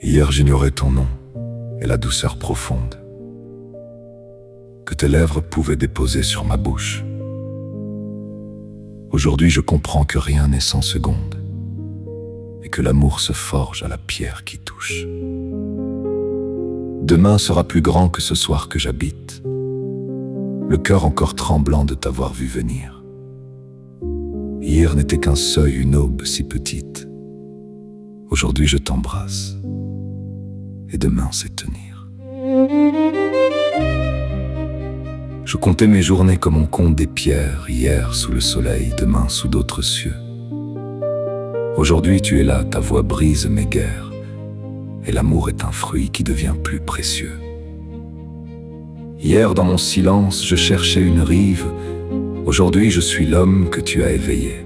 Hier j'ignorais ton nom et la douceur profonde que tes lèvres pouvaient déposer sur ma bouche. Aujourd'hui je comprends que rien n'est sans seconde et que l'amour se forge à la pierre qui touche. Demain sera plus grand que ce soir que j'habite, le cœur encore tremblant de t'avoir vu venir. Hier n'était qu'un seuil, une aube si petite. Aujourd'hui je t'embrasse, et demain c'est tenir. Je comptais mes journées comme on compte des pierres, hier sous le soleil, demain sous d'autres cieux. Aujourd'hui tu es là, ta voix brise mes guerres, et l'amour est un fruit qui devient plus précieux. Hier dans mon silence je cherchais une rive, aujourd'hui je suis l'homme que tu as éveillé.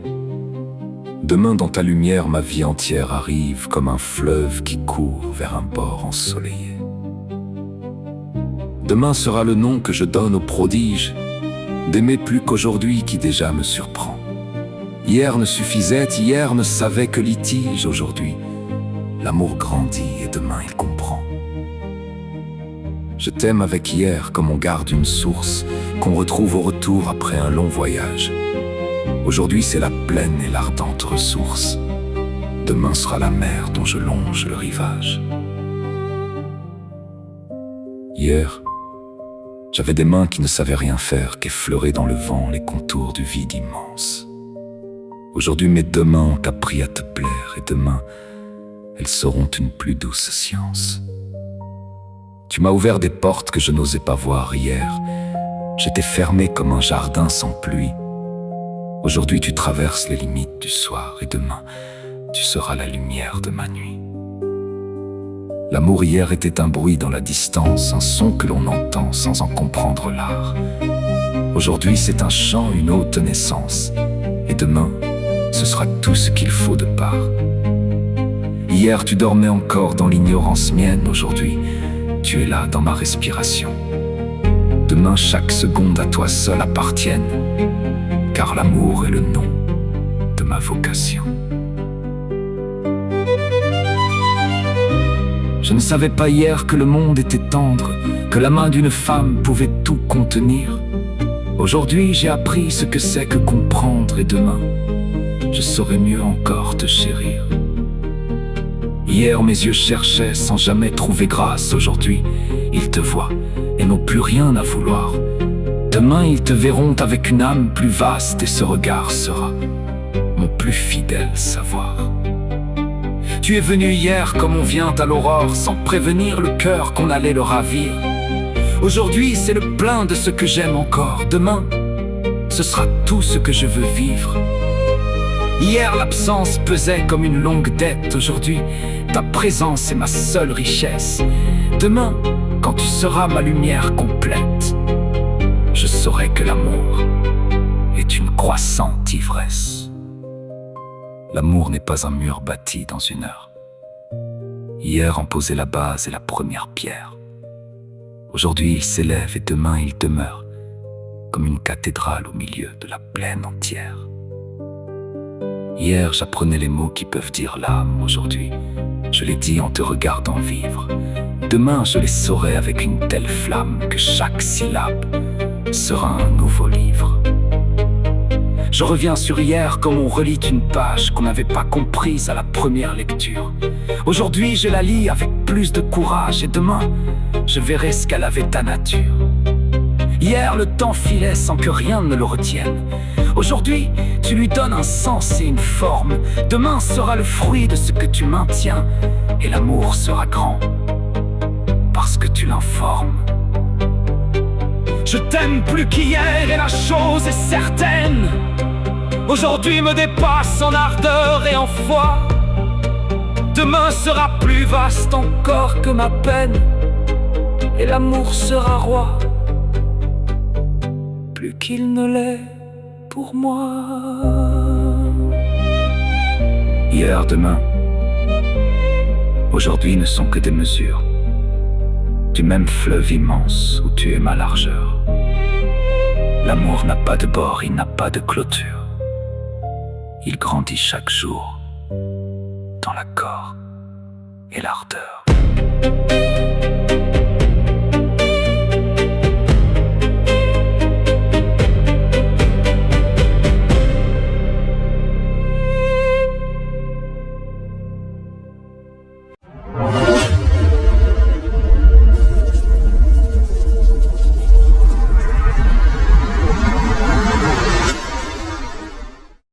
Demain dans ta lumière ma vie entière arrive comme un fleuve qui court vers un bord ensoleillé. Demain sera le nom que je donne au prodige, d'aimer plus qu'aujourd'hui qui déjà me surprend. Hier ne suffisait, hier ne savait que litige, aujourd'hui l'amour grandit et demain il comprend. Je t'aime avec hier comme on garde une source qu'on retrouve au retour après un long voyage. Aujourd'hui c'est la pleine et l'ardente ressource. Demain sera la mer dont je longe le rivage. Hier, j'avais des mains qui ne savaient rien faire qu'effleurer dans le vent les contours du vide immense. Aujourd'hui mes deux mains ont appris à te plaire et demain, elles seront une plus douce science. Tu m'as ouvert des portes que je n'osais pas voir hier. J'étais fermé comme un jardin sans pluie. Aujourd'hui tu traverses les limites du soir et demain, tu seras la lumière de ma nuit. L'amour hier était un bruit dans la distance, un son que l'on entend sans en comprendre l'art. Aujourd'hui c'est un chant, une haute naissance. Et demain, ce sera tout ce qu'il faut de part. Hier tu dormais encore dans l'ignorance mienne, aujourd'hui tu es là dans ma respiration. Demain chaque seconde à toi seul appartienne, car l'amour est le nom de ma vocation. Je ne savais pas hier que le monde était tendre, que la main d'une femme pouvait tout contenir. Aujourd'hui j'ai appris ce que c'est que comprendre et demain, je saurai mieux encore te chérir. Hier mes yeux cherchaient sans jamais trouver grâce, aujourd'hui ils te voient et n'ont plus rien à vouloir. Demain ils te verront avec une âme plus vaste et ce regard sera mon plus fidèle savoir. Tu es venu hier comme on vient à l'aurore, sans prévenir le cœur qu'on allait le ravir. Aujourd'hui c'est le plein de ce que j'aime encore, demain ce sera tout ce que je veux vivre. Hier l'absence pesait comme une longue dette, aujourd'hui ta présence est ma seule richesse. Demain, quand tu seras ma lumière complète, je saurai que l'amour est une croissante ivresse. L'amour n'est pas un mur bâti dans une heure. Hier en posait la base et la première pierre. Aujourd'hui il s'élève et demain il demeure, comme une cathédrale au milieu de la plaine entière. Hier j'apprenais les mots qui peuvent dire l'âme, aujourd'hui je les dis en te regardant vivre. Demain je les saurai avec une telle flamme que chaque syllabe sera un nouveau livre. Je reviens sur hier comme on relit une page qu'on n'avait pas comprise à la première lecture. Aujourd'hui je la lis avec plus de courage et demain je verrai ce qu'elle avait ta nature. Hier le temps filait sans que rien ne le retienne. Aujourd'hui tu lui donnes un sens et une forme. Demain sera le fruit de ce que tu maintiens et l'amour sera grand parce que tu l'informes. Je t'aime plus qu'hier et la chose est certaine. Aujourd'hui me dépasse en ardeur et en foi. Demain sera plus vaste encore que ma peine et l'amour sera roi, plus qu'il ne l'est pour moi. Hier, demain, aujourd'hui ne sont que des mesures du même fleuve immense où tu es ma largeur. L'amour n'a pas de bord, il n'a pas de clôture. Il grandit chaque jour dans l'accord et l'ardeur.